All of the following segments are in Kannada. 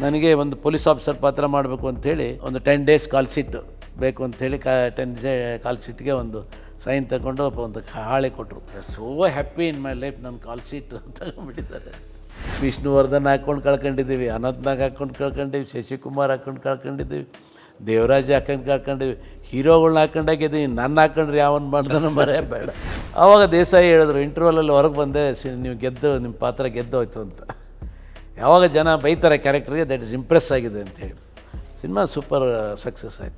ನನಗೆ ಒಂದು ಪೊಲೀಸ್ ಆಫೀಸರ್ ಪಾತ್ರ ಮಾಡಬೇಕು ಅಂಥೇಳಿ ಒಂದು 10 ಡೇಸ್ ಕಾಲ್ ಶೀಟ್ ಬೇಕು ಅಂಥೇಳಿ 10 ಡೇ ಕಾಲ್ ಶೀಟ್ಗೆ ಒಂದು ಸೈನ್ ತಗೊಂಡು ಒಂದು ಹಾಳೆ ಕೊಟ್ಟರು. So happy in my life, ನನ್ನ ಕಾಲ್ ಶೀಟ್ ತಗೊಂಡ್ಬಿಟ್ಟಿದ್ದಾರೆ. ವಿಷ್ಣುವರ್ಧನ್ ಹಾಕ್ಕೊಂಡು ಕಳ್ಕೊಂಡಿದ್ದೀವಿ, ಅನಂತ್ನಾಗ್ ಹಾಕ್ಕೊಂಡು ಕಳ್ಕೊಂಡಿವಿ, ಶಶಿಕುಮಾರ್ ಹಾಕ್ಕೊಂಡು ಕಳ್ಕೊಂಡಿದ್ದೀವಿ, ದೇವರಾಜ್ ಹಾಕೊಂಡು ಕಳ್ಕೊಂಡಿವಿ, ಹೀರೋಗಳ್ನ ಹಾಕೊಂಡಾಗಿದ್ದೀವಿ. ನನ್ನ ಹಾಕೊಂಡ್ರೆ ಯಾವನು ಮಾಡ್ದನೋ ಮರೇ ಬೇಡ. ಆವಾಗ ದೇಸಾಯಿ ಹೇಳಿದ್ರು ಇಂಟರ್ವಲಲ್ಲಿ ಹೊರಗೆ ಬಂದೆ, ನೀವು ಗೆದ್ದು ನಿಮ್ಮ ಪಾತ್ರ ಗೆದ್ದೋಯ್ತು ಅಂತ. ಯಾವಾಗ ಜನ ಬೈತಾರೆ ಕ್ಯಾರೆಕ್ಟರ್ಗೆ, ದಟ್ ಇಸ್ ಇಂಪ್ರೆಸ್ ಆಗಿದೆ ಅಂತೇಳಿ ಸಿನಿಮಾ ಸೂಪರ್ ಸಕ್ಸಸ್ ಆಯಿತು.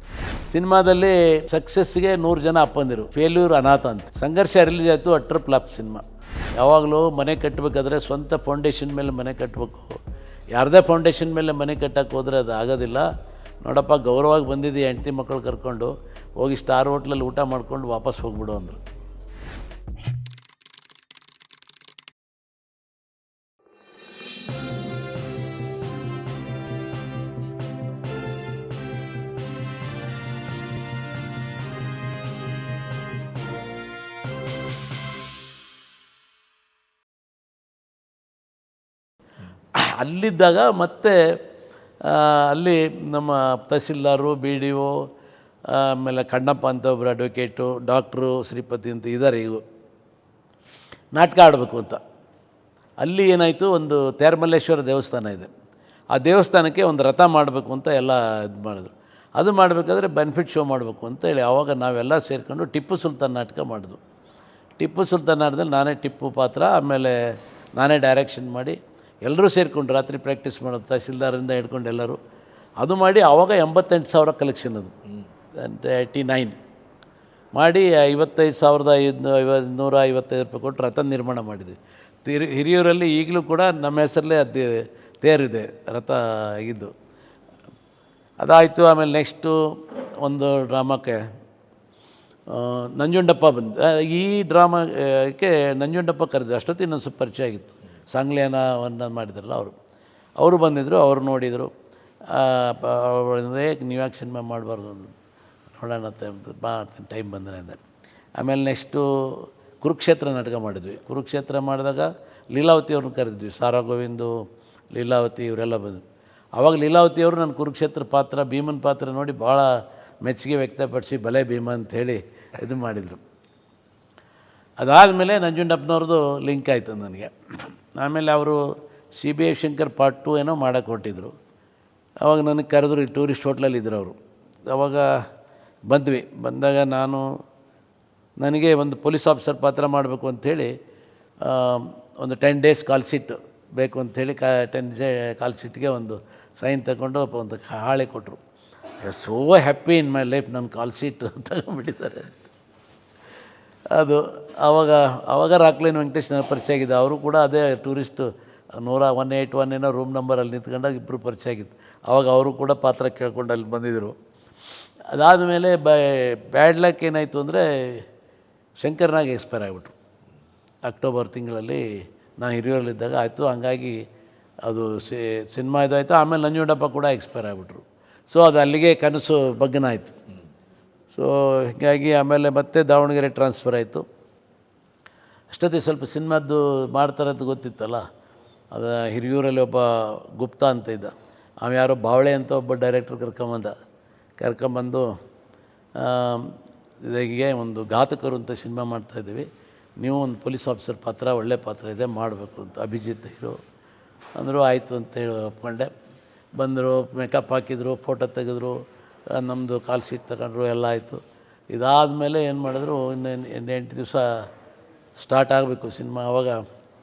ಸಿನಿಮಾದಲ್ಲಿ ಸಕ್ಸಸ್ಸಿಗೆ 100 ಜನ ಅಪ್ಪಂದಿರು, ಫೇಲ್ಯೂರ್ ಅನಾಥ ಅಂತ. ಸಂಘರ್ಷ ರಿಲೀಸ್ ಆಯಿತು, ಅಟ್ರ್ ಫ್ಲಾಪ್ ಸಿನಿಮಾ. ಯಾವಾಗಲೂ ಮನೆ ಕಟ್ಟಬೇಕಾದ್ರೆ ಸ್ವಂತ ಫೌಂಡೇಶನ್ ಮೇಲೆ ಮನೆ ಕಟ್ಟಬೇಕು. ಯಾರದೇ ಫೌಂಡೇಶನ್ ಮೇಲೆ ಮನೆ ಕಟ್ಟಕ್ಕೆ ಹೋದರೆ ಅದು ಆಗೋದಿಲ್ಲ. ನೋಡಪ್ಪ, ಗೌರವವಾಗಿ ಬಂದಿದ್ದೀವಿ, ಹೆಂಡತಿ ಮಕ್ಕಳು ಕರ್ಕೊಂಡು ಹೋಗಿ ಸ್ಟಾರ್ ಹೋಟ್ಲಲ್ಲಿ ಊಟ ಮಾಡ್ಕೊಂಡು ವಾಪಸ್ ಹೋಗ್ಬಿಡು ಅಂದರು. ಅಲ್ಲಿದ್ದಾಗ ಮತ್ತೆ ಅಲ್ಲಿ ನಮ್ಮ ತಹಸೀಲ್ದಾರು, ಬಿ ಡಿ ಒ, ಆಮೇಲೆ ಕಣ್ಣಪ್ಪ ಅಂತ ಒಬ್ಬರು ಅಡ್ವೊಕೇಟು, ಡಾಕ್ಟ್ರು ಶ್ರೀಪತಿ ಅಂತ ಇದ್ದಾರೆ. ಈಗ ನಾಟಕ ಆಡಬೇಕು ಅಂತ ಅಲ್ಲಿ ಏನಾಯಿತು, ಒಂದು ತೇರ್ಮಲ್ಲೇಶ್ವರ ದೇವಸ್ಥಾನ ಇದೆ, ಆ ದೇವಸ್ಥಾನಕ್ಕೆ ಒಂದು ರಥ ಮಾಡಬೇಕು ಅಂತ ಎಲ್ಲ ಇದು ಮಾಡಿದ್ರು. ಅದು ಮಾಡಬೇಕಾದ್ರೆ ಬೆನಿಫಿಟ್ ಶೋ ಮಾಡಬೇಕು ಅಂತೇಳಿ ಆವಾಗ ನಾವೆಲ್ಲ ಸೇರಿಕೊಂಡು ಟಿಪ್ಪು ಸುಲ್ತಾನ್ ನಾಟಕ ಮಾಡಿದ್ವು. ಟಿಪ್ಪು ಸುಲ್ತಾನ್ ನಾಟಕದಲ್ಲಿ ನಾನೇ ಟಿಪ್ಪು ಪಾತ್ರ, ಆಮೇಲೆ ನಾನೇ ಡೈರೆಕ್ಷನ್ ಮಾಡಿ ಎಲ್ಲರೂ ಸೇರಿಕೊಂಡು ರಾತ್ರಿ ಪ್ರಾಕ್ಟೀಸ್ ಮಾಡೋದು, ತಹಸೀಲ್ದಾರಿಂದ ಹಿಡ್ಕೊಂಡು ಎಲ್ಲರೂ. ಅದು ಮಾಡಿ ಆವಾಗ 88,000 ಕಲೆಕ್ಷನ್, ಅದು 89 ಮಾಡಿ 55,155 ರೂಪಾಯಿ ಕೊಟ್ಟು ರಥ ನಿರ್ಮಾಣ ಮಾಡಿದ್ವಿ. ಹಿರಿಯೂರಲ್ಲಿ ಈಗಲೂ ಕೂಡ ನಮ್ಮ ಹೆಸರಲ್ಲೇ ಅದು ತೇರಿದೆ, ರಥ ಇದ್ದು. ಅದಾಯಿತು. ಆಮೇಲೆ ನೆಕ್ಸ್ಟು ಒಂದು ಡ್ರಾಮಕ್ಕೆ ನಂಜುಂಡಪ್ಪ ಬಂದು, ಈ ಡ್ರಾಮಾಕ್ಕೆ ನಂಜುಂಡಪ್ಪ ಕರೆದ್ರು. ಅಷ್ಟೊತ್ತಿಗೆ ಇನ್ನೊಂದು ಸ್ವಲ್ಪ ಪರಿಚಯ ಆಗಿತ್ತು, ಸಾಂಗ್ಲಿಯಾನವನ್ನು ಮಾಡಿದ್ರಲ್ಲ ಅವರು ಬಂದಿದ್ದರು. ಅವರು ನೋಡಿದರು, ನೀವು ಯಾಕೆ ಸಿನಿಮಾ ಮಾಡಬಾರ್ದು, ನೋಡೋಣ ಮಾಡ್ತೀನಿ ಟೈಮ್ ಬಂದರೆ ಅಂದೆ. ಆಮೇಲೆ ನೆಕ್ಸ್ಟು ಕುರುಕ್ಷೇತ್ರ ನಾಟಕ ಮಾಡಿದ್ವಿ. ಕುರುಕ್ಷೇತ್ರ ಮಾಡಿದಾಗ ಲೀಲಾವತಿ ಅವ್ರನ್ನ ಕರೆದಿದ್ವಿ, ಸಾರಾ ಗೋವಿಂದು, ಲೀಲಾವತಿ ಇವರೆಲ್ಲ ಬಂದರು. ಆವಾಗ ಲೀಲಾವತಿಯವರು ನನ್ನ ಕುರುಕ್ಷೇತ್ರ ಪಾತ್ರ, ಭೀಮನ್ ಪಾತ್ರ ನೋಡಿ ಭಾಳ ಮೆಚ್ಚುಗೆ ವ್ಯಕ್ತಪಡಿಸಿ ಬಲೆ ಭೀಮ ಅಂಥೇಳಿ ಇದು ಮಾಡಿದರು. ಅದಾದಮೇಲೆ ನಂಜುಂಡಪ್ಪನವ್ರದ್ದು ಲಿಂಕ್ ಆಯಿತು ನನಗೆ. ಆಮೇಲೆ ಅವರು CBI ಶಂಕರ್ ಪಾರ್ಟ್ 2 ಏನೋ ಮಾಡೋಕ್ಕೆ ಹೊರಟಿದ್ರು. ಆವಾಗ ನನಗೆ ಕರೆದ್ರು, ಈ ಟೂರಿಸ್ಟ್ ಹೋಟ್ಲಲ್ಲಿ ಇದ್ರು ಅವರು. ಆವಾಗ ಬಂದ್ವಿ. ಬಂದಾಗ ನನಗೆ ಒಂದು ಪೊಲೀಸ್ ಆಫೀಸರ್ ಪಾತ್ರ ಮಾಡಬೇಕು ಅಂಥೇಳಿ ಒಂದು 10 ಡೇಸ್ ಕಾಲ್ ಶೀಟ್ ಬೇಕು ಅಂಥೇಳಿ 10 ಡೇ ಕಾಲ್ ಶೀಟ್ಗೆ ಒಂದು ಸೈನ್ ತಗೊಂಡು ಒಂದು ಹಾಳೆ ಕೊಟ್ಟರು. So happy in my life, ನನ್ನ ಕಾಲ್ ಶೀಟ್ ತಗೊಂಡ್ಬಿಟ್ಟಿದ್ದಾರೆ. ಅದು ಆವಾಗ ರಾಕ್ಲೈನ್ ವೆಂಕಟೇಶ್ ಪರಿಚಯ ಆಗಿದೆ. ಅವರು ಕೂಡ ಅದೇ ಟೂರಿಸ್ಟು 181 ಏನೋ ರೂಮ್ ನಂಬರಲ್ಲಿ ನಿಂತ್ಕೊಂಡಾಗ ಇಬ್ಬರು ಪರಿಚಯ ಆಗಿತ್ತು. ಆವಾಗ ಅವರು ಕೂಡ ಪಾತ್ರ ಕೇಳ್ಕೊಂಡು ಅಲ್ಲಿ ಬಂದಿದ್ದರು. ಅದಾದಮೇಲೆ ಬ್ಯಾಡ್ ಲಕ್ ಏನಾಯಿತು ಅಂದರೆ ಶಂಕರ್ನಾಗ್ ಎಕ್ಸ್ಪೈರ್ ಆಗಿಬಿಟ್ರು ಅಕ್ಟೋಬರ್ ತಿಂಗಳಲ್ಲಿ. ನಾನು ಹಿರಿಯೂರಲ್ಲಿದ್ದಾಗ ಆಯಿತು. ಹಂಗಾಗಿ ಅದು ಸಿನಿಮಾ ಇದಾಯಿತು. ಆಮೇಲೆ ನಂಜುಂಡಪ್ಪ ಕೂಡ ಎಕ್ಸ್ಪೈರ್ ಆಗಿಬಿಟ್ರು. ಸೊ ಅದು ಅಲ್ಲಿಗೆ ಕನಸು ಭಗ್ನ ಆಯಿತು. ಸೊ ಹೀಗಾಗಿ ಆಮೇಲೆ ಮತ್ತೆ ದಾವಣಗೆರೆ ಟ್ರಾನ್ಸ್ಫರ್ ಆಯಿತು. ಅಷ್ಟೊತ್ತಿಗೆ ಸ್ವಲ್ಪ ಸಿನಿಮಾದ್ದು ಮಾಡ್ತಾರೆ ಅಂತ ಗೊತ್ತಿತ್ತಲ್ಲ. ಅದು ಹಿರಿಯೂರಲ್ಲಿ ಒಬ್ಬ ಗುಪ್ತಾ ಅಂತ ಇದ್ದ, ಅವ ಯಾರೋ ಬಾವಳೆ ಅಂತ ಒಬ್ಬ ಡೈರೆಕ್ಟ್ರ್ ಕರ್ಕೊಂಬಂದು ಹೀಗೆ ಒಂದು ಘಾತಕರು ಅಂತ ಸಿನಿಮಾ ಮಾಡ್ತಾಯಿದ್ದೀವಿ, ನೀವು ಒಂದು ಪೊಲೀಸ್ ಆಫೀಸರ್ ಪಾತ್ರ, ಒಳ್ಳೆ ಪಾತ್ರ ಇದೆ, ಮಾಡಬೇಕು ಅಂತ. ಅಭಿಜಿತ್ ಹೀರೋ ಅಂದರು. ಆಯಿತು ಅಂತೇಳಿ ಒಪ್ಕೊಂಡೆ. ಬಂದರು, ಮೇಕಪ್ ಹಾಕಿದ್ರು, ಫೋಟೋ ತೆಗೆದ್ರು, ನಮ್ಮದು ಕಾಲ್ ಶೀಟ್ ತಗೊಂಡ್ರು, ಎಲ್ಲ ಆಯಿತು. ಇದಾದಮೇಲೆ ಏನು ಮಾಡಿದ್ರು, ಇನ್ನು 8 ದಿವಸ ಸ್ಟಾರ್ಟ್ ಆಗಬೇಕು ಸಿನಿಮಾ. ಆವಾಗ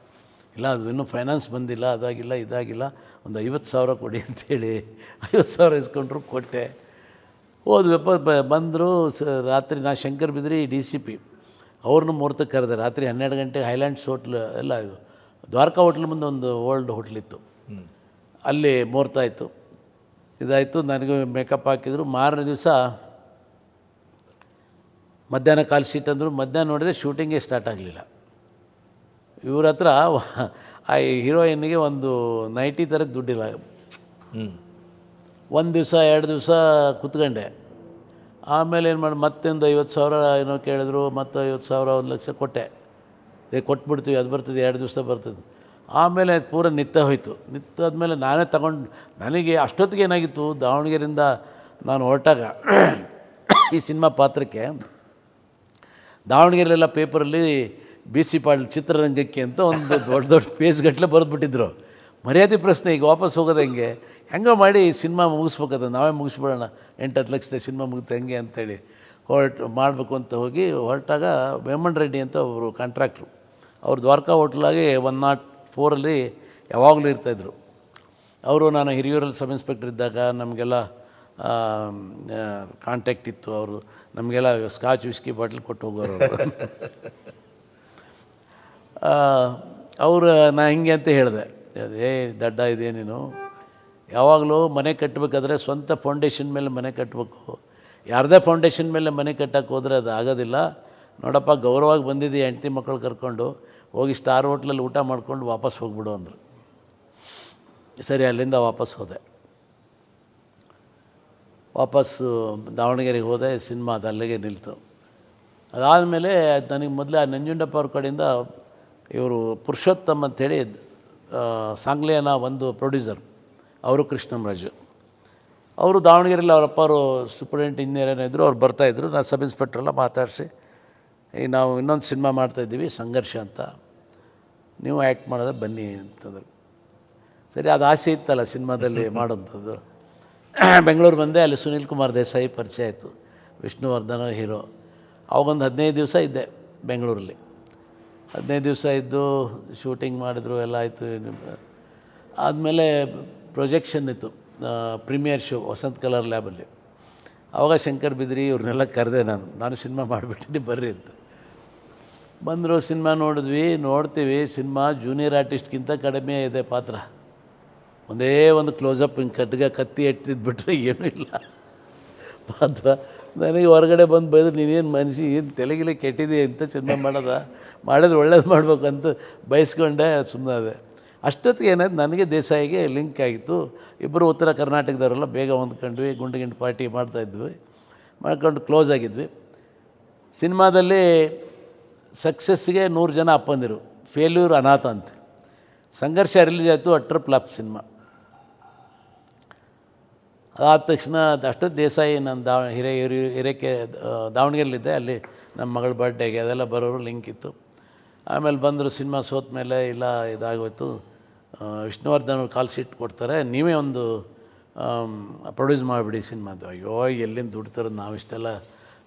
ಇಲ್ಲ, ಅದು ಇನ್ನೂ ಫೈನಾನ್ಸ್ ಬಂದಿಲ್ಲ, ಅದಾಗಿಲ್ಲ ಇದಾಗಿಲ್ಲ, ಒಂದು 50,000 ಕೊಡಿ ಅಂಥೇಳಿ 50,000 ಇಸ್ಕೊಂಡ್ರು, ಕೊಟ್ಟೆ. ಹೋದ್ವಪ್ಪ. ಬಂದರು ರಾತ್ರಿ. ನಾ ಶಂಕರ್ ಬಿದ್ರಿ DCP ಅವ್ರನ್ನೂ ಮುಹೂರ್ತಕ್ಕೆ ಕರೆದೆ. ರಾತ್ರಿ 12 ಗಂಟೆಗೆ ಹೈಲ್ಯಾಂಡ್ಸ್ ಹೋಟ್ಲ್ ಎಲ್ಲ ಇದು ದ್ವಾರಕಾ ಹೋಟ್ಲ್ ಮುಂದೆ ಒಂದು ಓಲ್ಡ್ ಹೋಟ್ಲಿತ್ತು, ಅಲ್ಲಿ ಮುಹೂರ್ತ ಆಯಿತು. ಇದಾಯಿತು. ನನಗೆ ಮೇಕಪ್ ಹಾಕಿದ್ರು. ಮಾರನೇ ದಿವಸ ಮಧ್ಯಾಹ್ನ ಕಾಲ್ ಶೀಟ್ ಅಂದರು. ಮಧ್ಯಾಹ್ನ ನೋಡಿದರೆ ಶೂಟಿಂಗೇ ಸ್ಟಾರ್ಟ್ ಆಗಲಿಲ್ಲ. ಇವ್ರ ಹತ್ರ ಆ ಹೀರೋಯಿನ್ನಿಗೆ ಒಂದು ನೈಟಿ ಥರಕ್ಕೆ ದುಡ್ಡಿಲ್ಲ. ಒಂದು ದಿವಸ 2 ದಿವಸ ಕೂತ್ಕೊಂಡೆ. ಆಮೇಲೆ ಏನು ಮಾಡಿ ಮತ್ತೊಂದು 50,000 ಏನೋ ಕೇಳಿದ್ರು. ಮತ್ತು 50,000 1 ಲಕ್ಷ ಕೊಟ್ಟೆ. ಕೊಟ್ಬಿಡ್ತೀವಿ, ಅದು ಬರ್ತದೆ, 2 ದಿವಸ ಬರ್ತದೆ. ಆಮೇಲೆ ಪೂರ ನಿತ್ತ ಹೋಯಿತು. ನಿತ್ತಾದ್ಮೇಲೆ ನಾನೇ ತಗೊಂಡು, ನನಗೆ ಅಷ್ಟೊತ್ತಿಗೆ ಏನಾಗಿತ್ತು, ದಾವಣಗೆರೆಯಿಂದ ನಾನು ಹೊರಟಾಗ ಈ ಸಿನಿಮಾ ಪಾತ್ರಕ್ಕೆ ದಾವಣಗೆರೆಯಲ್ಲ ಪೇಪರಲ್ಲಿ ಬಿ ಸಿ ಪಾಟೀಲ್ ಚಿತ್ರರಂಗಕ್ಕೆ ಅಂತ ಒಂದು ದೊಡ್ಡ ದೊಡ್ಡ ಪೇಜ್ಗಟ್ಟಲೆ ಬರೆದ್ಬಿಟ್ಟಿದ್ರು. ಮರ್ಯಾದೆ ಪ್ರಶ್ನೆ, ಈಗ ವಾಪಸ್ ಹೋಗೋದು ಹೆಂಗೋ ಮಾಡಿ ಸಿನಿಮಾ ಮುಗಿಸ್ಬೇಕದ, ನಾವೇ ಮುಗಿಸ್ಬಿಡೋಣ, 8-10 ಲಕ್ಷದ ಸಿನಿಮಾ ಮುಗಿತು ಹೆಂಗೆ ಅಂತೇಳಿ ಮಾಡಬೇಕು ಅಂತ ಹೋಗಿ ಹೊರಟಾಗ ವೇಮನ್ ರೆಡ್ಡಿ ಅಂತ ಒಬ್ಬರು ಕಾಂಟ್ರಾಕ್ಟ್ರು, ಅವರು ದ್ವಾರಕಾ ಹೋಟ್ಲಾಗಿ 104 ಯಾವಾಗಲೂ ಇರ್ತಾಯಿದ್ರು. ಅವರು, ನಾನು ಹಿರಿಯೂರಲ್ಲಿ ಸಬ್ ಇನ್ಸ್ಪೆಕ್ಟರ್ ಇದ್ದಾಗ ನಮಗೆಲ್ಲ ಕಾಂಟ್ಯಾಕ್ಟ್ ಇತ್ತು. ಅವರು ನಮಗೆಲ್ಲ ಸ್ಕಾಚ್ ವಿಸ್ಕಿ ಬಾಟ್ಲ್ ಕೊಟ್ಟು ಹೋಗೋರು ಅವರು. ನಾ ಹಿಂಗೆ ಅಂತ ಹೇಳಿದೆ, ದಡ್ಡ ಇದೆ ನೀನು, ಯಾವಾಗಲೂ ಮನೆ ಕಟ್ಟಬೇಕಾದ್ರೆ ಸ್ವಂತ ಫೌಂಡೇಶನ್ ಮೇಲೆ ಮನೆ ಕಟ್ಟಬೇಕು, ಯಾರದೇ ಫೌಂಡೇಶನ್ ಮೇಲೆ ಮನೆ ಕಟ್ಟಕ್ಕೆ ಹೋದರೆ ಅದು ಆಗೋದಿಲ್ಲ. ನೋಡಪ್ಪ, ಗೌರವವಾಗಿ ಬಂದಿದ್ದೀಯ, ಹೆಂಡತಿ ಮಕ್ಕಳು ಕರ್ಕೊಂಡು ಹೋಗಿ ಸ್ಟಾರ್ ಹೋಟ್ಲಲ್ಲಿ ಊಟ ಮಾಡ್ಕೊಂಡು ವಾಪಸ್ ಹೋಗ್ಬಿಡು ಅಂದರು. ಸರಿ, ಅಲ್ಲಿಂದ ವಾಪಸ್ ಹೋದೆ. ವಾಪಸ್ಸು ದಾವಣಗೆರೆಗೆ ಹೋದೆ. ಸಿನಿಮಾ ಅದು ಅಲ್ಲಿಗೆ ನಿಲ್ತು. ಅದಾದಮೇಲೆ ನನಗೆ ಮೊದಲೇ ಆ ನಂಜುಂಡಪ್ಪ ಅವ್ರ ಕಡೆಯಿಂದ ಇವರು ಪುರುಷೋತ್ತಮ್ ಅಂಥೇಳಿ ಸಾಂಗ್ಲಿಯನ ಒಂದು ಪ್ರೊಡ್ಯೂಸರ್, ಅವರು ಕೃಷ್ಣರಾಜು, ಅವರು ದಾವಣಗೆರೆಯಲ್ಲಿ ಅವರಪ್ಪ ಅವರು ಸೂಪರಿಂಟೆಂಡೆಂಟ್ ಇಂಜಿನಿಯರ್ ಏನಿದ್ರು, ಅವ್ರು ಬರ್ತಾಯಿದ್ರು. ನಾನು ಸಬ್ ಇನ್ಸ್ಪೆಕ್ಟ್ರೆಲ್ಲ ಮಾತಾಡಿಸಿ, ಈಗ ನಾವು ಇನ್ನೊಂದು ಸಿನಿಮಾ ಮಾಡ್ತಾಯಿದ್ದೀವಿ ಸಂಘರ್ಷ ಅಂತ, ನೀವು ಆ್ಯಕ್ಟ್ ಮಾಡೋದು ಬನ್ನಿ ಅಂತಂದರು. ಸರಿ, ಅದು ಆಸೆ ಇತ್ತಲ್ಲ ಸಿನಿಮಾದಲ್ಲಿ ಮಾಡೋಂಥದ್ದು. ಬೆಂಗಳೂರು ಬಂದೆ. ಅಲ್ಲಿ ಸುನೀಲ್ ಕುಮಾರ್ ದೇಸಾಯಿ ಪರಿಚಯ ಆಯಿತು, ವಿಷ್ಣುವರ್ಧನ ಹೀರೋ. ಅವಾಗೊಂದು 15 ದಿವಸ ಇದ್ದೆ ಬೆಂಗಳೂರಲ್ಲಿ. 15 ದಿವಸ ಇದ್ದು ಶೂಟಿಂಗ್ ಮಾಡಿದ್ರು, ಎಲ್ಲ ಆಯಿತು. ಆದಮೇಲೆ ಪ್ರೊಜೆಕ್ಷನ್ ಇತ್ತು, ಪ್ರೀಮಿಯರ್ ಶೋ ವಸಂತ ಕಲರ್ ಲ್ಯಾಬಲ್ಲಿ. ಆವಾಗ ಶಂಕರ್ ಬಿದ್ರಿ ಇವ್ರನ್ನೆಲ್ಲ ಕರೆದೆ, ನಾನು ಸಿನಿಮಾ ಮಾಡಿಬಿಟ್ಟಿನಿ ಬರ್ರಿ ಅಂತ. ಬಂದರು, ಸಿನಿಮಾ ನೋಡ್ತೀವಿ. ಸಿನಿಮಾ ಜೂನಿಯರ್ ಆರ್ಟಿಸ್ಟ್ಗಿಂತ ಕಡಿಮೆ ಇದೆ ಪಾತ್ರ. ಒಂದೇ ಒಂದು ಕ್ಲೋಸಪ್, ಹಿಂಗೆ ಕತ್ತಿ ಎತ್ತಿದ್ಬಿಟ್ರೆ ಏನೂ ಇಲ್ಲ ಪಾತ್ರ. ನನಗೆ ಹೊರಗಡೆ ಬಂದು ಬೈದ್ರು, ನೀನೇನು ಮನುಷ್ಯ, ಏನು ತೆಲಗಿಲೆ ಕೆಟ್ಟಿದೆ ಅಂತ ಸಿನಿಮಾ ಮಾಡಿದ್ರೆ ಒಳ್ಳೇದು ಮಾಡ್ಬೇಕಂತ ಬಯಸ್ಕೊಂಡೆ, ಸುಮ್ಮನೆ. ಅಷ್ಟೊತ್ತಿಗೆ ಏನಾಯ್ತು, ನನಗೆ ದೇಸಾಯಿಗೆ ಲಿಂಕ್ ಆಗಿತ್ತು. ಇಬ್ಬರು ಉತ್ತರ ಕರ್ನಾಟಕದವರೆಲ್ಲ ಬೇಗ ಹೊಂದ್ಕೊಂಡ್ವಿ, ಗುಂಡು ಪಾರ್ಟಿ ಮಾಡ್ತಾಯಿದ್ವಿ, ಮಾಡ್ಕೊಂಡು ಕ್ಲೋಸ್ ಆಗಿದ್ವಿ. ಸಿನಿಮಾದಲ್ಲಿ ಸಕ್ಸಸ್ಸಿಗೆ 100 ಜನ ಅಪ್ಪಂದಿರು, ಫೇಲ್ಯೂರ್ ಅನಾಥ ಅಂತ. ಸಂಘರ್ಷ ರಿಲೀಸ್ ಆಯಿತು, ಅಟ್ರ್ ಫ್ಲಾಪ್ ಸಿನಿಮಾ. ಅದಾದ ತಕ್ಷಣ ಅಷ್ಟೊತ್ತು ದೇಸಾಯಿ ನಾನು ಹಿರೇಕೆ ದಾವಣಗೆರೆಲಿದ್ದೆ, ಅಲ್ಲಿ ನಮ್ಮ ಮಗಳ ಬರ್ಡೇಗೆ ಅದೆಲ್ಲ ಬರೋರು ಲಿಂಕ್ ಇತ್ತು. ಆಮೇಲೆ ಬಂದರು, ಸಿನಿಮಾ ಸೋತ ಮೇಲೆ ಇಲ್ಲ ಇದಾಗೋಯ್ತು, ವಿಷ್ಣುವರ್ಧನ್ ಅವ್ರು ಕಾಲ್ ಶೀಟ್ ಕೊಡ್ತಾರೆ, ನೀವೇ ಒಂದು ಪ್ರೊಡ್ಯೂಸ್ ಮಾಡಿಬಿಡಿ ಸಿನಿಮಾದು. ಅಯ್ಯೋ, ಎಲ್ಲಿಂದ ದುಡ್ತಾರೆ, ನಾವಿಷ್ಟೆಲ್ಲ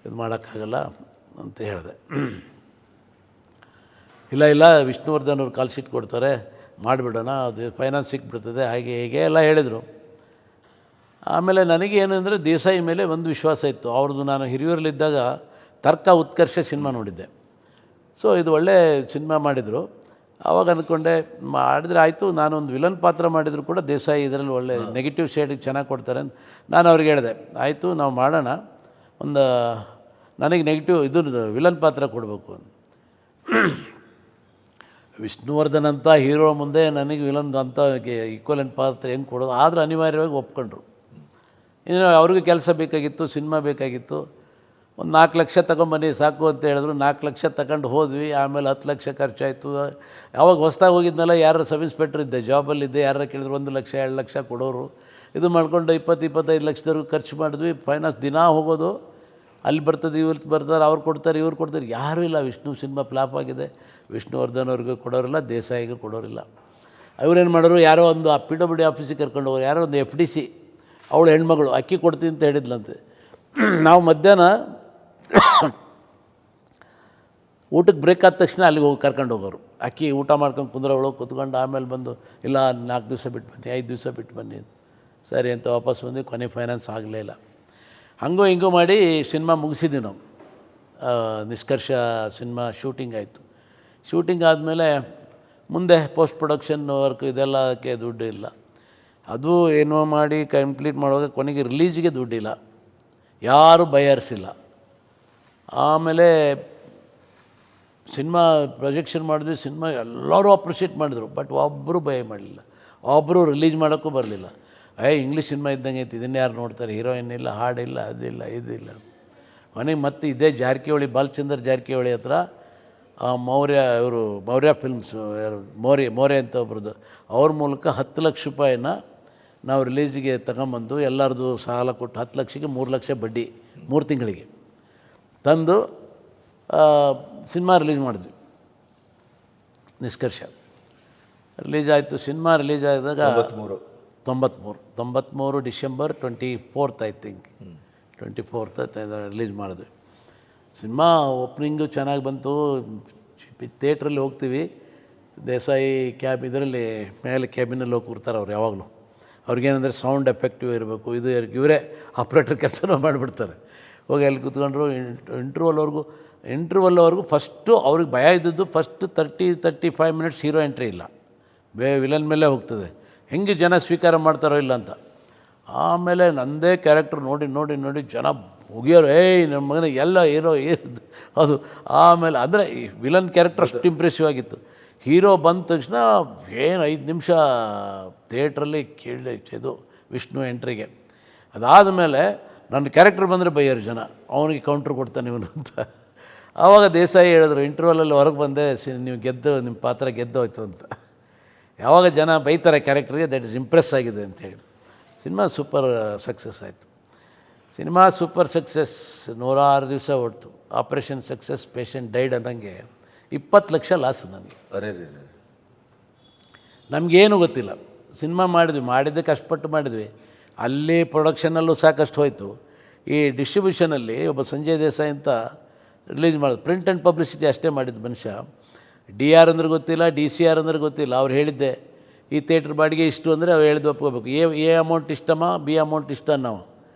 ಇದು ಮಾಡೋಕ್ಕಾಗಲ್ಲ ಅಂತ ಹೇಳಿದೆ. ಇಲ್ಲ ವಿಷ್ಣುವರ್ಧನ್ ಅವ್ರು ಕಾಲ್ ಶೀಟ್ ಕೊಡ್ತಾರೆ, ಮಾಡಿಬಿಡೋಣ, ಅದು ಫೈನಾನ್ಸ್ ಸಿಕ್ಬಿಡ್ತದೆ, ಹಾಗೆ ಹೀಗೆ ಎಲ್ಲ ಹೇಳಿದರು. ಆಮೇಲೆ ನನಗೇನು ಅಂದರೆ ದೇಸಾಯಿ ಮೇಲೆ ಒಂದು ವಿಶ್ವಾಸ ಇತ್ತು. ಅವ್ರದ್ದು, ನಾನು ಹಿರಿಯೂರಲ್ಲಿದ್ದಾಗ ತರ್ಕ ಉತ್ಕರ್ಷ ಸಿನಿಮಾ ನೋಡಿದ್ದೆ. ಸೊ ಇದು ಒಳ್ಳೆ ಸಿನಿಮಾ ಮಾಡಿದರು. ಆವಾಗ ಅಂದ್ಕೊಂಡೆ ಮಾಡಿದ್ರೆ ಆಯಿತು. ನಾನೊಂದು ವಿಲನ್ ಪಾತ್ರ ಮಾಡಿದರೂ ಕೂಡ ದೇಸಾಯಿ ಇದರಲ್ಲಿ ಒಳ್ಳೆ ನೆಗೆಟಿವ್ ಶೇಡಿಗೆ ಚೆನ್ನಾಗಿ ಕೊಡ್ತಾರೆ ಅಂತ ನಾನು ಅವ್ರಿಗೆ ಹೇಳಿದೆ. ಆಯಿತು, ನಾವು ಮಾಡೋಣ, ನನಗೆ ನೆಗೆಟಿವ್ ವಿಲನ್ ಪಾತ್ರ ಕೊಡಬೇಕು ಅಂತ. ವಿಷ್ಣುವರ್ಧನ್ ಅಂತ ಹೀರೋ ಮುಂದೆ ನನಗೆ ವಿಲನ್ ಅಂತ ಈಕ್ವಲೆಂಟ್ ಪಾತ್ರ ಹೆಂಗೆ ಕೊಡೋದು, ಆದರೂ ಅನಿವಾರ್ಯವಾಗಿ ಒಪ್ಕೊಂಡ್ರು. ಇನ್ನು ಅವ್ರಿಗೆ ಕೆಲಸ ಬೇಕಾಗಿತ್ತು, ಸಿನಿಮಾ ಬೇಕಾಗಿತ್ತು. ಒಂದು 4 ಲಕ್ಷ ತೊಗೊಂಬನ್ನಿ ಸಾಕು ಅಂತ ಹೇಳಿದ್ರು. 4 ಲಕ್ಷ ತಗೊಂಡು ಹೋದ್ವಿ. ಆಮೇಲೆ 10 ಲಕ್ಷ ಖರ್ಚಾಯಿತು. ಯಾವಾಗ ಹೊಸ್ದಾಗಿ ಹೋಗಿದ್ನಲ್ಲ, ಯಾರು ಸಬ್ ಇನ್ಸ್ಪೆಕ್ಟರ್ ಇದ್ದೆ, ಜಾಬಲ್ಲಿದ್ದೆ, ಯಾರು ಕೇಳಿದ್ರು 1 ಲಕ್ಷ 2 ಲಕ್ಷ ಕೊಡೋರು. ಇದು ಮಾಡ್ಕೊಂಡು 20-25 ಲಕ್ಷದವರೆಗೂ ಖರ್ಚು ಮಾಡಿದ್ವಿ. ಫೈನಾನ್ಸ್ ದಿನ ಹೋಗೋದು, ಅಲ್ಲಿ ಬರ್ತದೆ, ಇವ್ರು ಬರ್ತಾರೆ, ಅವ್ರು ಕೊಡ್ತಾರೆ, ಇವ್ರು ಕೊಡ್ತಾರೆ, ಯಾರೂ ಇಲ್ಲ. ವಿಷ್ಣು ಸಿನಿಮಾ ಫ್ಲಾಪ್ ಆಗಿದೆ, ವಿಷ್ಣುವರ್ಧನ್ ಅವ್ರಿಗೂ ಕೊಡೋರಿಲ್ಲ, ದೇಸಾಯಿಗೂ ಕೊಡೋರಿಲ್ಲ. ಅವ್ರೇನು ಮಾಡೋರು, ಯಾರೋ ಒಂದು PWD ಆಫೀಸಿಗೆ ಕರ್ಕೊಂಡು ಹೋಗೋರು, ಯಾರೋ ಒಂದು FDC ಅವಳು ಹೆಣ್ಮಗಳು ಅಕ್ಕಿ ಕೊಡ್ತೀನಿ ಅಂತ ಹೇಳಿದ್ಲಂತೆ. ನಾವು ಮಧ್ಯಾಹ್ನ ಊಟಕ್ಕೆ ಬ್ರೇಕ್ ಆದ ತಕ್ಷಣ ಅಲ್ಲಿಗೆ ಹೋಗಿ ಕರ್ಕೊಂಡು ಹೋಗೋರು. ಅಕ್ಕಿ ಊಟ ಮಾಡ್ಕೊಂಡು ಕುಂದ್ರವಳು ಕೂತ್ಕೊಂಡು, ಆಮೇಲೆ ಬಂದು ಇಲ್ಲ 4 ದಿವಸ ಬಿಟ್ಟು ಬನ್ನಿ, 5 ದಿವಸ ಬಿಟ್ಟು ಬನ್ನಿ, ಸರಿ ಅಂತ ವಾಪಸ್ ಬಂದು ಕೊನೆ ಫೈನಾನ್ಸ್ ಆಗಲೇ ಇಲ್ಲ. ಹಂಗೋ ಹಿಂಗೋ ಮಾಡಿ ಸಿನಿಮಾ ಮುಗಿಸಿದ್ವಿ ನಾವು. ನಿಷ್ಕರ್ಷ ಸಿನಿಮಾ ಶೂಟಿಂಗ್ ಆಯಿತು. ಶೂಟಿಂಗ್ ಆದಮೇಲೆ ಮುಂದೆ ಪೋಸ್ಟ್ ಪ್ರೊಡಕ್ಷನ್ ವರ್ಕ್ ಇದೆಲ್ಲಕ್ಕೆ ದುಡ್ಡು ಇಲ್ಲ. ಅದು ಏನೋ ಮಾಡಿ ಕಂಪ್ಲೀಟ್ ಮಾಡುವಾಗ ಕೊನೆಗೆ ರಿಲೀಜಿಗೆ ದುಡ್ಡಿಲ್ಲ, ಯಾರೂ ಬಯರ್ಸಿಲ್ಲ. ಆಮೇಲೆ ಸಿನಿಮಾ ಪ್ರೊಜೆಕ್ಷನ್ ಮಾಡಿದ್ವಿ. ಸಿನಿಮಾ ಎಲ್ಲರೂ ಅಪ್ರಿಷಿಯೇಟ್ ಮಾಡಿದ್ರು, ಬಟ್ ಒಬ್ಬರು ಭಯ ಮಾಡಲಿಲ್ಲ, ಒಬ್ಬರು ರಿಲೀಸ್ ಮಾಡೋಕ್ಕೂ ಬರಲಿಲ್ಲ. ಇಂಗ್ಲೀಷ್ ಸಿನಿಮಾ ಇದ್ದಂಗೆ ಐತಿ, ಇದನ್ನು ಯಾರು ನೋಡ್ತಾರೆ, ಹೀರೋಯಿನ್ ಇಲ್ಲ, ಹಾಡಿಲ್ಲ, ಅದಿಲ್ಲ, ಇದಿಲ್ಲ. ಕೊನೆಗೆ ಮತ್ತೆ ಇದೇ ಜಾರಕಿಹೊಳಿ, ಬಾಲಚಂದ್ರ ಜಾರಕಿಹೊಳಿ ಹತ್ರ ಮೌರ್ಯ ಫಿಲ್ಮ್ಸ್ ಯಾರು ಮೌರ್ಯ ಅಂತ ಒಬ್ರದ್ದು, ಅವ್ರ ಮೂಲಕ 10 ಲಕ್ಷ ರೂಪಾಯಿನ ನಾವು ರಿಲೀಸಿಗೆ ತಗೊಂಬಂದು ಎಲ್ಲರದು ಸಾಲ ಕೊಟ್ಟು 10 ಲಕ್ಷಕ್ಕೆ 3 ಲಕ್ಷ ಬಡ್ಡಿ 3 ತಿಂಗಳಿಗೆ ತಂದು ಸಿನಿಮಾ ರಿಲೀಸ್ ಮಾಡಿದ್ವಿ. ನಿಷ್ಕರ್ಷ ರಿಲೀಸ್ ಆಯಿತು. ಸಿನಿಮಾ ರಿಲೀಸ್ ಆದಾಗ 93 December 24th I think 24th release ಮಾಡಿದ್ವಿ. ಸಿನಿಮಾ ಓಪ್ನಿಂಗು ಚೆನ್ನಾಗಿ ಬಂತು. ಥಿಯೇಟ್ರಲ್ಲಿ ಹೋಗ್ತೀವಿ, ದೇಸಾಯಿ ಕ್ಯಾಬ್ ಇದರಲ್ಲಿ ಮೇಲೆ ಕ್ಯಾಬಿನಲ್ಲಿ ಹೋಗಿ ಕೂರ್ತಾರೆ ಅವ್ರು ಯಾವಾಗಲೂ. ಅವ್ರಿಗೇನಂದರೆ ಸೌಂಡ್ ಎಫೆಕ್ಟಿವ್ ಇರಬೇಕು, ಇದು ಇವರೇ ಆಪ್ರೇಟರ್ ಕೆಲಸನೂ ಮಾಡಿಬಿಡ್ತಾರೆ. ಹೋಗಿ ಅಲ್ಲಿ ಕೂತ್ಕೊಂಡ್ರು. ಇಂಟ್ರ್ವಲ್ವರೆಗೂ ಫಸ್ಟು ಅವ್ರಿಗೆ ಭಯ ಇದ್ದದ್ದು ಫಸ್ಟ್ 30-35 ಮಿನಿಟ್ಸ್ ಹೀರೋ ಎಂಟ್ರಿ ಇಲ್ಲ, ವಿಲನ್ ಮೇಲೆ ಹೋಗ್ತದೆ, ಹೆಂಗೆ ಜನ ಸ್ವೀಕಾರ ಮಾಡ್ತಾರೋ ಇಲ್ಲ ಅಂತ. ಆಮೇಲೆ ನನ್ನದೇ ಕ್ಯಾರೆಕ್ಟರ್ ನೋಡಿ ಜನ ಮುಗಿಯೋರು, ನಮ್ಮ ಮಗನ ಎಲ್ಲ ಹೀರೋ ಅದು. ಆಮೇಲೆ ಅಂದರೆ ಈ ವಿಲನ್ ಕ್ಯಾರೆಕ್ಟರ್ ಅಷ್ಟು ಇಂಪ್ರೆಸಿವ್ ಆಗಿತ್ತು. ಹೀರೋ ಬಂದ ತಕ್ಷಣ 5 ನಿಮಿಷ ಥಿಯೇಟ್ರಲ್ಲಿ ಇದು ವಿಷ್ಣು ಎಂಟ್ರಿಗೆ. ಅದಾದಮೇಲೆ ನನ್ನ ಕ್ಯಾರೆಕ್ಟರ್ ಬಂದರೆ ಬೈಯೋರು ಜನ, ಅವನಿಗೆ ಕೌಂಟ್ರ್ ಕೊಡ್ತಾನೆ ಇವನು ಅಂತ. ಆವಾಗ ದೇಸಾಯಿ ಹೇಳಿದ್ರು, ಇಂಟರ್ವಲಲ್ಲಿ ಹೊರಗೆ ಬಂದೆ, ನೀವು ನಿಮ್ಮ ಪಾತ್ರ ಗೆದ್ದೋಯ್ತು ಅಂತ. ಯಾವಾಗ ಜನ ಬೈತಾರೆ ಕ್ಯಾರೆಕ್ಟ್ರಿಗೆ, ದಟ್ ಇಸ್ ಇಂಪ್ರೆಸ್ ಆಗಿದೆ ಅಂತೇಳಿ. ಸಿನಿಮಾ ಸೂಪರ್ ಸಕ್ಸಸ್ ಆಯಿತು. ಸಿನಿಮಾ ಸೂಪರ್ ಸಕ್ಸಸ್ 106 ದಿವಸ ಓಡ್ತು. ಆಪ್ರೇಷನ್ ಸಕ್ಸಸ್, ಪೇಷಂಟ್ ಡೈಡ್ ಅನ್ನಂಗೆ 20 ಲಕ್ಷ ಲಾಸ್ ನನಗೆ. ನಮಗೇನು ಗೊತ್ತಿಲ್ಲ. ಸಿನಿಮಾ ಮಾಡಿದ್ದಕ್ಕೆ ಕಷ್ಟಪಟ್ಟು ಮಾಡಿದ್ವಿ. ಅಲ್ಲಿ ಪ್ರೊಡಕ್ಷನಲ್ಲೂ ಸಾಕಷ್ಟು ಹೋಯಿತು. ಈ ಡಿಸ್ಟ್ರಿಬ್ಯೂಷನಲ್ಲಿ ಒಬ್ಬ ಸಂಜಯ್ ದೇಸಾಯಿ ಅಂತ ರಿಲೀಸ್ ಮಾಡೋದು, ಪ್ರಿಂಟ್ ಆ್ಯಂಡ್ ಪಬ್ಲಿಸಿಟಿ ಅಷ್ಟೇ ಮಾಡಿದ್ದು ಮನುಷ್ಯ. DR ಅಂದ್ರೆ ಗೊತ್ತಿಲ್ಲ, DCR ಅಂದ್ರೆ ಗೊತ್ತಿಲ್ಲ. ಅವ್ರು ಹೇಳಿದ್ದೆ ಈ ಥಿಯೇಟ್ರ್ ಬಾಡಿಗೆ ಇಷ್ಟು ಅಂದರೆ ಅವ್ರು ಹೇಳಿದ್ದು ಒಪ್ಕೋಬೇಕು. ಎ ಅಮೌಂಟ್ ಇಷ್ಟಮ್ಮ, B ಅಮೌಂಟ್ ಇಷ್ಟ ನಾವು.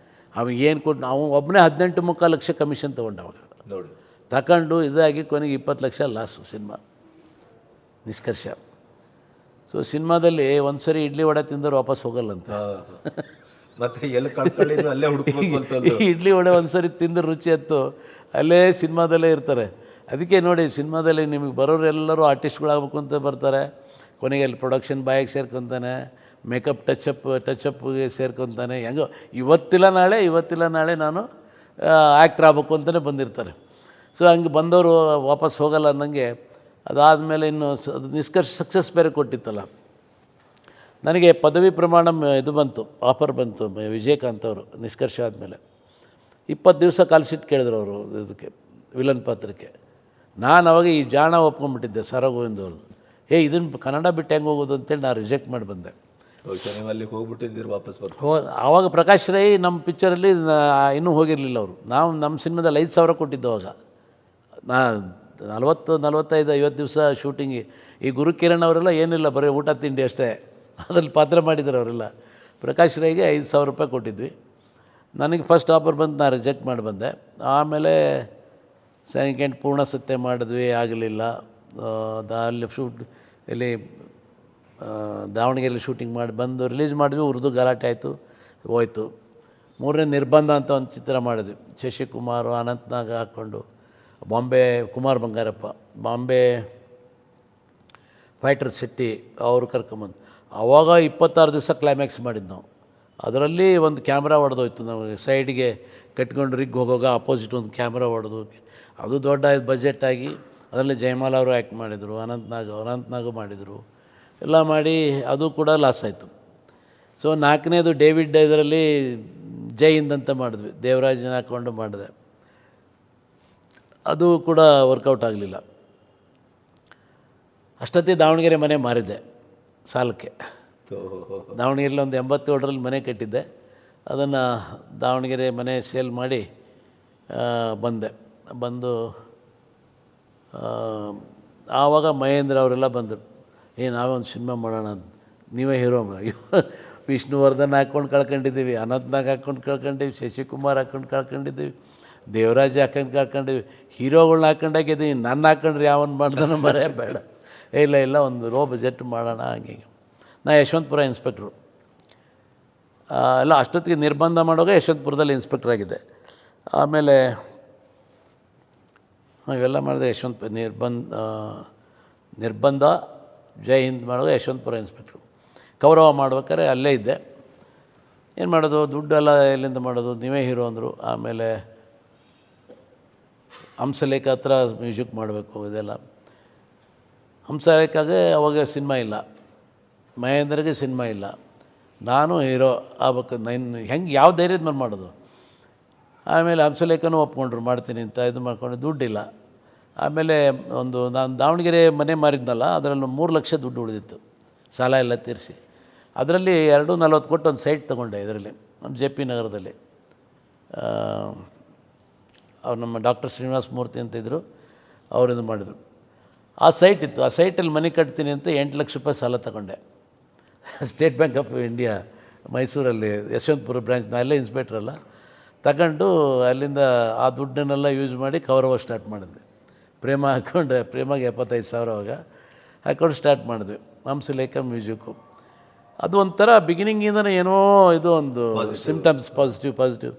ಅವಾಗ ಏನು ಕೊಟ್ಟು ನಾವು ಒಬ್ಬನೇ 18.25 ಲಕ್ಷ ಕಮಿಷನ್ ತೊಗೊಂಡು ಅವಾಗ ನೋಡಿ ತಗೊಂಡು ಇದಾಗಿ ಕೊನೆಗೆ 20 ಲಕ್ಷ ಲಾಸು ಸಿನಿಮಾ. ನಿಷ್ಕರ್ಷ. ಸೊ ಸಿನಿಮಾದಲ್ಲಿ ಒಂದು ಸರಿ ಇಡ್ಲಿ ವಡೆ ತಿಂದವ್ರು ವಾಪಸ್ ಹೋಗಲ್ಲಂತ. ಮತ್ತೆ ಎಲ್ಲಿ ಕಳ್ಕೊಳ್ಳಿದ್ದು ಅಲ್ಲೇ ಹುಡುಕಬೇಕು. ಇಡ್ಲಿ ವಡೆ ಒಂದು ಸರಿ ತಿಂದು ರುಚಿ ಹತ್ತು ಅಲ್ಲೇ ಸಿನಿಮಾದಲ್ಲೇ ಇರ್ತಾರೆ. ಅದಕ್ಕೆ ನೋಡಿ, ಸಿನಿಮಾದಲ್ಲಿ ನಿಮಗೆ ಬರೋರೆಲ್ಲರೂ ಆರ್ಟಿಸ್ಟ್ಗಳಾಗಬೇಕು ಅಂತ ಬರ್ತಾರೆ. ಕೊನೆಗೆ ಅಲ್ಲಿ ಪ್ರೊಡಕ್ಷನ್ ಬಾಯಿಗೆ ಸೇರ್ಕೊತಾನೆ, ಮೇಕಪ್ ಟಚಪ್ಗೆ ಸೇರ್ಕೊತಾನೆ. ಹೆಂಗೋ ಇವತ್ತಿಲ್ಲ ನಾಳೆ ನಾನು ಆ್ಯಕ್ಟ್ರ್ ಆಗಬೇಕು ಅಂತಲೇ ಬಂದಿರ್ತಾರೆ. ಸೊ ಹಂಗೆ ಬಂದವರು ವಾಪಸ್ ಹೋಗಲ್ಲ ಅನ್ನಂಗೆ. ಅದಾದಮೇಲೆ ಇನ್ನು ಅದು ನಿಷ್ಕರ್ಷ ಸಕ್ಸಸ್ ಬೇರೆ ಕೊಟ್ಟಿತ್ತಲ್ಲ. ನನಗೆ ಪದವಿ ಪ್ರಮಾಣ ಇದು ಬಂತು, ಆಫರ್ ಬಂತು ವಿಜಯಕಾಂತ್ ಅವರು. ನಿಷ್ಕರ್ಷ ಆದಮೇಲೆ 20 ದಿವಸ ಕಾಲ್ಶೀಟ್ ಕೇಳಿದ್ರು ಅವರು ಇದಕ್ಕೆ, ವಿಲನ್ ಪಾತ್ರಕ್ಕೆ. ನಾನು ಅವಾಗ ಈ ಜಾಣ ಒಪ್ಕೊಂಡ್ಬಿಟ್ಟಿದ್ದೆ ಸರಗೋವಿಂದ ಅವ್ರದ್ದು. ಇದನ್ನು ಕನ್ನಡ ಬಿಟ್ಟು ಹೆಂಗೆ ಹೋಗೋದು ಅಂತೇಳಿ ನಾನು ರಿಜೆಕ್ಟ್ ಮಾಡಿ ಬಂದೆ. ಅಲ್ಲಿ ಹೋಗ್ಬಿಟ್ಟಿದ್ದೀರಿ ವಾಪಸ್ ಆವಾಗ ಪ್ರಕಾಶ್ ರೈ ನಮ್ಮ ಪಿಕ್ಚರಲ್ಲಿ ಇನ್ನೂ ಹೋಗಿರಲಿಲ್ಲ ಅವರು. ನಮ್ಮ ಸಿನಿಮಾದಲ್ಲಿ 5,000 ಕೊಟ್ಟಿದ್ದು ಅವಾಗ. 45-50 ದಿವಸ ಶೂಟಿಂಗಿಗೆ. ಈ ಗುರುಕಿರಣ್ ಅವರೆಲ್ಲ ಏನಿಲ್ಲ, ಬರೀ ಊಟ ತಿಂಡಿ ಅಷ್ಟೇ, ಅದ್ರಲ್ಲಿ ಪಾತ್ರ ಮಾಡಿದ್ದಾರೆ ಅವರೆಲ್ಲ. ಪ್ರಕಾಶ್ ರೈಗೆ 5,000 ರೂಪಾಯಿ ಕೊಟ್ಟಿದ್ವಿ. ನನಗೆ ಫಸ್ಟ್ ಆಫರ್ ಬಂದು ನಾನು ರಿಜೆಕ್ಟ್ ಮಾಡಿ ಬಂದೆ. ಆಮೇಲೆ ಸೆಕೆಂಡ್ ಪೂರ್ಣ ಸತ್ಯ ಮಾಡಿದ್ವಿ, ಆಗಲಿಲ್ಲ. ಅಲ್ಲಿ ಇಲ್ಲಿ ದಾವಣಗೆರೆಯಲ್ಲಿ ಶೂಟಿಂಗ್ ಮಾಡಿ ಬಂದು ರಿಲೀಸ್ ಮಾಡಿದ್ವಿ. ಉರ್ದು ಗಲಾಟೆ ಆಯಿತು, ಹೋಯ್ತು. 3ನೇ ನಿರ್ಬಂಧ ಅಂತ ಒಂದು ಚಿತ್ರ ಮಾಡಿದ್ವಿ. ಶಶಿಕುಮಾರು, ಅನಂತ್ನಾಗ್ ಹಾಕ್ಕೊಂಡು, ಬಾಂಬೆ ಕುಮಾರ್ ಬಂಗಾರಪ್ಪ, ಬಾಂಬೆ ಫೈಟರ್ ಶೆಟ್ಟಿ ಅವರು ಕರ್ಕೊಂಬಂದು. ಆವಾಗ 26 ದಿವಸ ಕ್ಲೈಮ್ಯಾಕ್ಸ್ ಮಾಡಿದ್ದು ನಾವು. ಅದರಲ್ಲಿ ಒಂದು ಕ್ಯಾಮ್ರಾ ಹೊಡೆದೋಯ್ತು. ನಾವು ಸೈಡಿಗೆ ಕಟ್ಕೊಂಡು ರಿಗ್ ಹೋಗುವಾಗ ಅಪೋಸಿಟ್ ಒಂದು ಕ್ಯಾಮ್ರಾ ಹೊಡೆದು, ಅದು ದೊಡ್ಡ ಬಜೆಟ್ಟಾಗಿ ಅದರಲ್ಲಿ ಜಯಮಾಲ ಅವರು ಆ್ಯಕ್ಟ್ ಮಾಡಿದರು, ಅನಂತ್ನಾಗು ಮಾಡಿದರು. ಎಲ್ಲ ಮಾಡಿ ಅದು ಕೂಡ ಲಾಸ್ ಆಯಿತು. ಸೊ 4ನೇದು ಡೇವಿಡ್ ಇದರಲ್ಲಿ ಜೈ ಹಿಂದ್ ಅಂತ ಮಾಡಿದ್ವಿ, ದೇವರಾಜನ ಹಾಕ್ಕೊಂಡು ಮಾಡಿದೆ. ಅದು ಕೂಡ ವರ್ಕೌಟ್ ಆಗಲಿಲ್ಲ. ಅಷ್ಟೊತ್ತಿ ದಾವಣಗೆರೆ ಮನೆ ಮಾರಿದ್ದೆ ಸಾಲಕ್ಕೆ. ದಾವಣಗೆರೆಯಲ್ಲಿ ಒಂದು 87ರಲ್ಲಿ ಮನೆ ಕಟ್ಟಿದ್ದೆ. ಅದನ್ನು ದಾವಣಗೆರೆ ಮನೆ ಸೇಲ್ ಮಾಡಿ ಬಂದು ಆವಾಗ ಮಹೇಂದ್ರ ಅವರೆಲ್ಲ ಬಂದರು. ನಾವೇ ಒಂದು ಸಿನಿಮಾ ಮಾಡೋಣ, ನೀವೇ ಹೀರೋ. ವಿಷ್ಣುವರ್ಧನ್ ಹಾಕ್ಕೊಂಡು ಕಳ್ಕೊಂಡಿದ್ದೀವಿ, ಅನಂತ್ನಾಗ್ ಹಾಕ್ಕೊಂಡು ಕಳ್ಕೊಂಡಿದ್ದೀವಿ, ಶಶಿಕುಮಾರ್ ಹಾಕ್ಕೊಂಡು ಕಳ್ಕೊಂಡಿದ್ದೀವಿ, ದೇವರಾಜ್ ಹಾಕ್ಕೊಂಡು ಕಳ್ಕೊಂಡಿದ್ದೀವಿ. ಹೀರೋಗಳ್ನ ಹಾಕ್ಕೊಂಡಾಗಿದ್ದೀವಿ. ನನ್ನ ಹಾಕ್ಕೊಂಡ್ರೆ ಯಾವನು ಮಾಡ್ದಾನ ಮರೆ ಬೇಡ. ಇಲ್ಲ ಒಂದು ಲೋ ಬಜೆಟ್ ಮಾಡೋಣ ಹಂಗೆ. ನಾ ಯಶವಂತಪುರ ಇನ್ಸ್ಪೆಕ್ಟ್ರು. ಎಲ್ಲ ಅಷ್ಟೊತ್ತಿಗೆ ನಿರ್ಬಂಧ ಮಾಡುವಾಗ ಯಶವಂತಪುರದಲ್ಲಿ ಇನ್ಸ್ಪೆಕ್ಟ್ರ್ ಆಗಿದ್ದೆ. ಆಮೇಲೆ ಇವೆಲ್ಲ ಮಾಡಿದೆ. ನಿರ್ಬಂಧ ಜೈ ಹಿಂದ್ ಮಾಡುವಾಗ ಯಶವಂತಪುರ ಇನ್ಸ್ಪೆಕ್ಟ್ರು. ಕೌರವ ಮಾಡ್ಬೇಕಾದ್ರೆ ಅಲ್ಲೇ ಇದ್ದೆ. ಏನು ಮಾಡೋದು, ದುಡ್ಡೆಲ್ಲ ಎಲ್ಲಿಂದ ಮಾಡೋದು, ನೀವೇ ಹೀರೋ ಅಂದರು. ಆಮೇಲೆ ಹಂಸಲೇಖ ಹತ್ರ ಮ್ಯೂಸಿಕ್ ಮಾಡಬೇಕು, ಇದೆಲ್ಲ ಹಂಸಲೇಖಗೆ ಅವಾಗ ಸಿನಿಮಾ ಇಲ್ಲ, ಮಹೇಂದ್ರಗೆ ಸಿನಿಮಾ ಇಲ್ಲ, ನಾನು ಹೀರೋ ಆಗ್ಬೇಕು. ಹೆಂಗೆ ಯಾವ ಧೈರ್ಯದ ಮೇಲೆ ಮಾಡೋದು? ಆಮೇಲೆ ಹಂಸಲೇಖನೂ ಒಪ್ಕೊಂಡ್ರು ಮಾಡ್ತೀನಿ ಅಂತ, ಇದು ಮಾಡ್ಕೊಂಡು ದುಡ್ಡಿಲ್ಲ. ಆಮೇಲೆ ನಾನು ದಾವಣಗೆರೆ ಮನೆ ಮಾರಿದ್ನಲ್ಲ, ಅದರಲ್ಲಿ 3 ಲಕ್ಷ ದುಡ್ಡು ಉಳಿದಿತ್ತು, ಸಾಲ ಎಲ್ಲ ತೀರಿಸಿ. ಅದರಲ್ಲಿ 240 ಕೊಟ್ಟು ಒಂದು ಸೈಟ್ ತೊಗೊಂಡೆ ಇದರಲ್ಲಿ, ನಮ್ಮ JP ನಗರದಲ್ಲಿ. ಅವ್ರು ನಮ್ಮ ಡಾಕ್ಟರ್ ಶ್ರೀನಿವಾಸ ಮೂರ್ತಿ ಅಂತ ಇದ್ದರು, ಅವರಿಂದ ಮಾಡಿದರು. ಆ ಸೈಟ್ ಇತ್ತು, ಆ ಸೈಟಲ್ಲಿ ಮನೆ ಕಟ್ತೀನಿ ಅಂತ 8 ಲಕ್ಷ ರೂಪಾಯಿ ಸಾಲ ತಗೊಂಡೆ. ಸ್ಟೇಟ್ ಬ್ಯಾಂಕ್ ಆಫ್ ಇಂಡಿಯಾ ಮೈಸೂರಲ್ಲಿ ಯಶವಂತಪುರ ಬ್ರ್ಯಾಂಚ್, ನಾ ಅಲ್ಲೇ ಇನ್ಸ್ಪೆಕ್ಟ್ರಲ್ಲ, ತಗೊಂಡು ಅಲ್ಲಿಂದ ಆ ದುಡ್ಡನ್ನೆಲ್ಲ ಯೂಸ್ ಮಾಡಿ ಕೌರವ ಸ್ಟಾರ್ಟ್ ಮಾಡಿದ್ವಿ. ಪ್ರೇಮ ಹಾಕ್ಕೊಂಡ್ರೆ, ಪ್ರೇಮಗೆ 75,000 ಅವಾಗ ಹಾಕ್ಕೊಂಡು ಸ್ಟಾರ್ಟ್ ಮಾಡಿದ್ವಿ. ಹಂಸಲೇಖ ಮ್ಯೂಸಿಕ್ಕು. ಅದು ಒಂಥರ ಬಿಗಿನಿಂಗಿಂದನೇ ಏನೋ ಇದು ಒಂದು ಸಿಮ್ಟಮ್ಸ್ ಪಾಸಿಟಿವ್.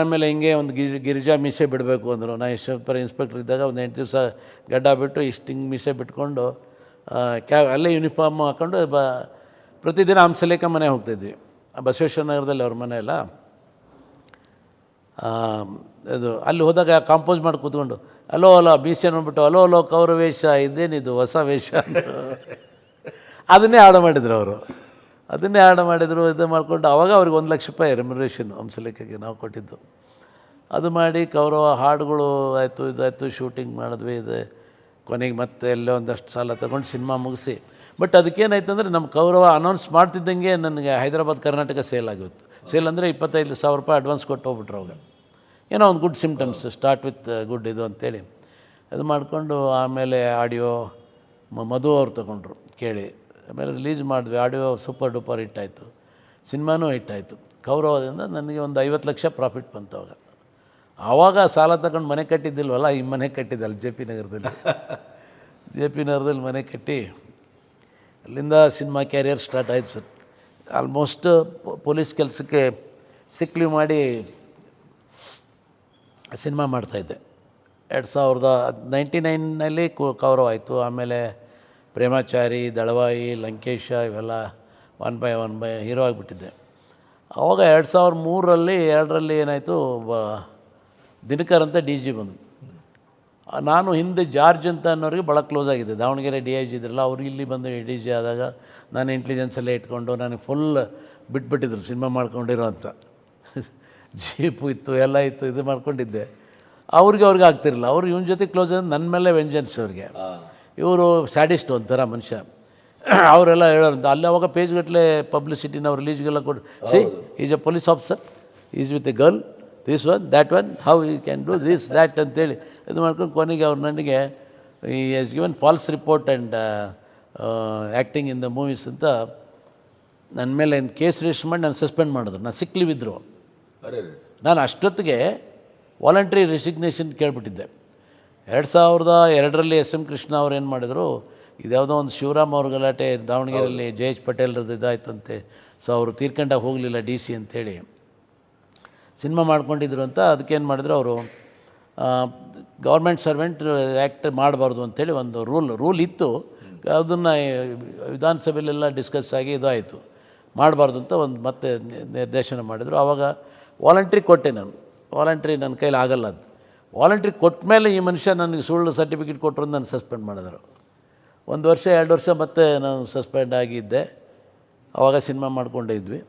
ಆಮೇಲೆ ಹಿಂಗೆ ಒಂದು ಗಿರಿಜಾ ಮೀಸೆ ಬಿಡಬೇಕು ಅಂದರು. ನಾನು ಯಶವಂತಪುರ ಇನ್ಸ್ಪೆಕ್ಟ್ರ್ ಇದ್ದಾಗ ಒಂದು 8 ದಿವಸ ಗಡ್ಡ ಬಿಟ್ಟು ಇಷ್ಟು ಹಿಂಗೆ ಮೀಸೆ ಬಿಟ್ಕೊಂಡು ಅಲ್ಲೇ ಯೂನಿಫಾರ್ಮ್ ಹಾಕ್ಕೊಂಡು ಪ್ರತಿದಿನ ಹಂಸಲೇಖ ಮನೆ ಹೋಗ್ತಾಯಿದ್ವಿ. ಬಸವೇಶ್ವರ ನಗರದಲ್ಲಿ ಅವ್ರ ಮನೆ ಎಲ್ಲ. ಅದು ಅಲ್ಲಿ ಹೋದಾಗ ಕಾಂಪೋಸ್ ಮಾಡಿ ಕೂತ್ಕೊಂಡು ಅಲೋ ಮೀಸೆ ನೋಡ್ಬಿಟ್ಟು ಅಲೋ ಕೌರವೇಶ, ಇದೇನಿದು ಹೊಸ ವೇಷ ಅಂತ ಅದನ್ನೇ ಹಾಡು ಮಾಡಿದ್ರು ಅವರು. ಇದು ಮಾಡಿಕೊಂಡು ಆವಾಗ ಅವ್ರಿಗೆ 1 ಲಕ್ಷ ರೂಪಾಯಿ ರೆಮ್ಯುನರೇಷನ್ ಹಂಸಲೇಖಗೆ ನಾವು ಕೊಟ್ಟಿದ್ದು. ಅದು ಮಾಡಿ ಕೌರವ ಹಾಡುಗಳು ಆಯಿತು, ಇದಾಯಿತು, ಶೂಟಿಂಗ್ ಮಾಡಿದ್ವಿ. ಇದೆ ಕೊನೆಗೆ ಮತ್ತೆ ಎಲ್ಲೋ ಒಂದಷ್ಟು ಸಾಲ ತೊಗೊಂಡು ಸಿನಿಮಾ ಮುಗಿಸಿ. ಬಟ್ ಅದಕ್ಕೇನಾಯ್ತು ಅಂದರೆ, ನಮ್ಮ ಕೌರವ ಅನೌನ್ಸ್ ಮಾಡ್ತಿದ್ದಂಗೆ ನನಗೆ ಹೈದರಾಬಾದ್ ಕರ್ನಾಟಕ ಸೇಲ್ ಆಗಿತ್ತು. ಸೇಲ್ ಅಂದರೆ 25,000 ರೂಪಾಯಿ ಅಡ್ವಾನ್ಸ್ ಕೊಟ್ಟು ಹೋಗ್ಬಿಟ್ರು ಅವಾಗ. ಏನೋ ಒಂದು good symptoms, start with good ಇದು ಅಂತೇಳಿ ಅದು ಮಾಡಿಕೊಂಡು ಆಮೇಲೆ ಆಡಿಯೋ ಮಧು ಅವ್ರು ತೊಗೊಂಡ್ರು ಕೇಳಿ. ಆಮೇಲೆ ರಿಲೀಸ್ ಮಾಡಿದ್ವಿ. ಆಡಿಯೋ ಸೂಪರ್ ಡೂಪರ್ ಹಿಟ್ ಆಯಿತು, ಸಿನಿಮಾನೂ ಹಿಟ್ ಆಯಿತು. ಕೌರವದಿಂದ ನನಗೆ ಒಂದು 50 ಲಕ್ಷ ಪ್ರಾಫಿಟ್ ಬಂತು ಅವಾಗ. ಆವಾಗ ಸಾಲ ತಗೊಂಡು ಮನೆ ಕಟ್ಟಿದ್ದಿಲ್ವಲ್ಲ, ಈ ಮನೆ ಕಟ್ಟಿದ್ದಲ್ಲ JP ನಗರದಲ್ಲಿ ಮನೆ ಕಟ್ಟಿ ಅಲ್ಲಿಂದ ಸಿನಿಮಾ ಕ್ಯಾರಿಯರ್ ಸ್ಟಾರ್ಟ್ ಆಯಿತು ಸರ್. ಆಲ್ಮೋಸ್ಟ್ ಪೊಲೀಸ್ ಕೆಲಸಕ್ಕೆ ಸಿಕ್ಲಿ ಮಾಡಿ ಸಿನಿಮಾ ಮಾಡ್ತಾಯಿದ್ದೆ. 1999ನಲ್ಲಿ ಕೌರವ ಆಯಿತು. ಆಮೇಲೆ ಪ್ರೇಮಾಚಾರಿ, ದಳವಾಯಿ, ಲಂಕೇಶ ಇವೆಲ್ಲ 1 by 1 ಹೀರೋ ಆಗಿಬಿಟ್ಟಿದ್ದೆ. ಆವಾಗ 2003ರಲ್ಲಿ ಏನಾಯಿತು, ದಿನಕರ್ ಅಂತ DG ಬಂದರು. ನಾನು ಹಿಂದೆ ಜಾರ್ಜ್ ಅಂತ ಅನ್ನೋರಿಗೆ ಭಾಳ ಕ್ಲೋಸ್ ಆಗಿದ್ದೆ. ದಾವಣಗೆರೆ DIG ಇದ್ರಲ್ಲ, ಅವ್ರು ಇಲ್ಲಿ ಬಂದು DG ಆದಾಗ ನಾನು ಇಂಟೆಲಿಜೆನ್ಸಲ್ಲೇ ಇಟ್ಕೊಂಡು ನನಗೆ ಫುಲ್ ಬಿಟ್ಬಿಟ್ಟಿದ್ರು ಸಿನಿಮಾ ಮಾಡ್ಕೊಂಡಿರೋ ಅಂತ. ಜೀಪು ಇತ್ತು, ಎಲ್ಲ ಇತ್ತು, ಇದು ಮಾಡ್ಕೊಂಡಿದ್ದೆ. ಅವ್ರಿಗೆ ಆಗ್ತಿರಲಿಲ್ಲ. ಅವ್ರು ಇವನ ಜೊತೆ ಕ್ಲೋಸ್ ಅಂದರೆ ನನ್ನ ಮೇಲೆ ವೆಂಜನ್ಸ್ ಅವ್ರಿಗೆ. ಇವರು ಸ್ಯಾಡಿಸ್ಟ್ ಒಂಥರ ಮನುಷ್ಯ. ಅವರೆಲ್ಲ ಹೇಳೋರು ಅಲ್ಲಿ. ಅವಾಗ ಪೇಜ್ಗಟ್ಟಲೆ ಪಬ್ಲಿಸಿಟಿ ನಾವು ರಿಲೀಸ್ಗೆಲ್ಲ ಕೊಟ್ಟು, she is a police officer, is with a girl, this one that one, how you can do this that ಅಂತೇಳಿ ಇದು ಮಾಡ್ಕೊಂಡು ಕೊನೆಗೆ ಅವ್ರು ನನಗೆ he has given false report and acting in the movies ಅಂತ ನನ್ನ ಮೇಲೆ ಒಂದು ಕೇಸ್ ರಿಜಿಸ್ಟರ್ ಮಾಡಿ ನಾನು ಸಸ್ಪೆಂಡ್ ಮಾಡಿದ್ರು. ನಾನು ಸಿಕ್ ಲೀವ್ ಇದ್ದರು. ನಾನು ಅಷ್ಟೊತ್ತಿಗೆ ವಾಲಂಟ್ರಿ ರೆಸಿಗ್ನೇಷನ್ ಕೇಳಿಬಿಟ್ಟಿದ್ದೆ. 2002ರಲ್ಲಿ SM ಕೃಷ್ಣ ಅವ್ರು ಏನು ಮಾಡಿದರು, ಇದ್ಯಾವುದೋ ಒಂದು ಶಿವರಾಮ್ ಅವ್ರ ಗಲಾಟೆ ದಾವಣಗೆರೆಯಲ್ಲಿ JH ಪಟೇಲ್ರದ್ದು ಇದಾಯ್ತಂತೆ. ಸೊ ಅವರು ತೀರ್ಕೊಂಡಾಗ ಹೋಗಲಿಲ್ಲ DC ಅಂಥೇಳಿ ಸಿನಿಮಾ ಮಾಡ್ಕೊಂಡಿದ್ರು ಅಂತ. ಅದಕ್ಕೇನು ಮಾಡಿದ್ರು ಅವರು, ಗೌರ್ಮೆಂಟ್ ಸರ್ವೆಂಟ್ ಆ್ಯಕ್ಟ್ ಮಾಡಬಾರ್ದು ಅಂಥೇಳಿ ಒಂದು ರೂಲ್ ಇತ್ತು. ಅದನ್ನು ವಿಧಾನಸಭೆಯಲ್ಲೆಲ್ಲ ಡಿಸ್ಕಸ್ ಆಗಿ ಇದಾಯಿತು, ಮಾಡಬಾರ್ದು ಅಂತ ಒಂದು ಮತ್ತೆ ನಿರ್ದೇಶನ ಮಾಡಿದರು. ಆವಾಗ ವಾಲಂಟ್ರಿ ಕೊಟ್ಟೆ ನಾನು. ವಾಲಂಟ್ರಿ ನನ್ನ ಕೈಲಿ ಆಗಲ್ಲ ಅದು. ವಾಲಂಟ್ರಿ ಕೊಟ್ಟ ಮೇಲೆ ಈ ಮನುಷ್ಯ ನನಗೆ ಸುಳ್ಳು ಸರ್ಟಿಫಿಕೇಟ್ ಕೊಟ್ಟರು, ನಾನು ಸಸ್ಪೆಂಡ್ ಮಾಡಿದರು. 1 ವರ್ಷ 2 ವರ್ಷ ಮತ್ತೆ ನಾನು ಸಸ್ಪೆಂಡ್ ಆಗಿದ್ದೆ. ಆವಾಗ ಸಿನಿಮಾ ಮಾಡ್ಕೊಂಡೇ ಇದ್ವಿ.